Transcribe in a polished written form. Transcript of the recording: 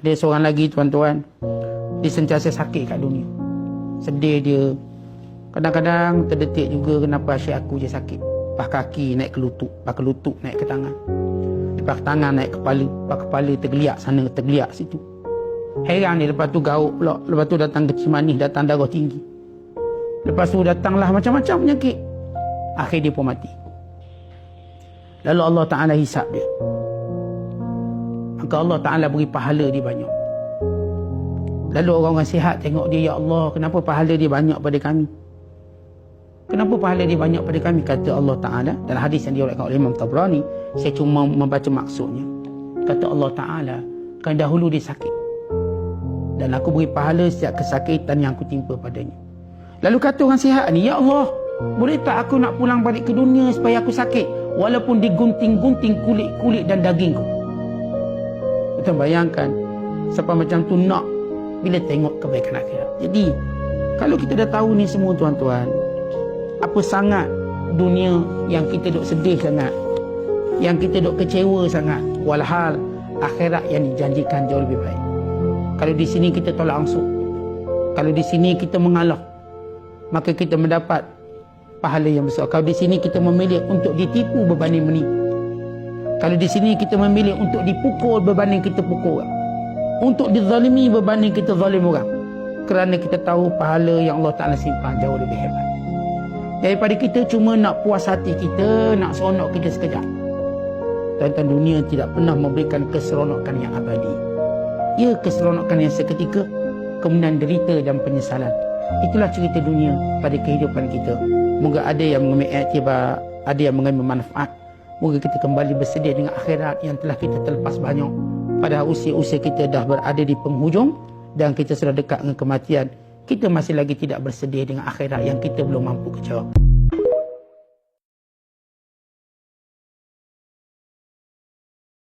Ada seorang lagi tuan-tuan, dia sentiasa sakit kat dunia. Sedih dia. Kadang-kadang terdetik juga kenapa asyik aku je sakit. Lepas kaki naik ke lutut, lepas ke lutut naik ke tangan. Lepas ke tangan naik kepala, lepas kepala tergeliak sana, tergeliak situ. Heran dia, lepas tu gauk pula. Lepas tu datang kecil manis, datang darah tinggi. Lepas tu datanglah macam-macam penyakit. Akhir dia pun mati. Lalu Allah Ta'ala hisap dia. Maka Allah Ta'ala beri pahala dia banyak. Lalu orang-orang sihat tengok dia, ya Allah, kenapa pahala dia banyak pada kami? Kenapa pahala dia banyak pada kami? Kata Allah Ta'ala dalam hadis yang diriwayatkan oleh Imam Tabrani, saya cuma membaca maksudnya. Kata Allah Ta'ala, kan dahulu dia sakit, dan aku beri pahala setiap kesakitan yang aku timpa padanya. Lalu kata orang sihat ni, ya Allah, boleh tak aku nak pulang balik ke dunia supaya aku sakit, walaupun digunting-gunting kulit-kulit dan dagingku? Kita bayangkan siapa macam tu nak bila tengok kebaikan akhirat. Jadi kalau kita dah tahu ni semua tuan-tuan, apa sangat dunia yang kita duk sedih sangat, yang kita duk kecewa sangat, walhal akhirat yang dijanjikan jauh lebih baik. Kalau di sini kita tolak ansur, kalau di sini kita mengalah, maka kita mendapat pahala yang besar. Kalau di sini kita memilih untuk ditipu berbanding menipu, kalau di sini kita memilih untuk dipukul berbanding kita pukul orang, untuk dizalimi berbanding kita zalim orang, kerana kita tahu pahala yang Allah Ta'ala simpan jauh lebih hebat daripada kita cuma nak puas hati kita, nak seronok kita sekejap. Tuan-tuan, dunia tidak pernah memberikan keseronokan yang abadi. Ya, keseronokan yang seketika, kemudian derita dan penyesalan. Itulah cerita dunia pada kehidupan kita. Moga ada yang mengambil iktibar, ada yang mengambil manfaat. Moga kita kembali bersedia dengan akhirat yang telah kita terlepas banyak. Pada usia-usia kita dah berada di penghujung dan kita sudah dekat dengan kematian, kita masih lagi tidak bersedia dengan akhirat yang kita belum mampu kejar.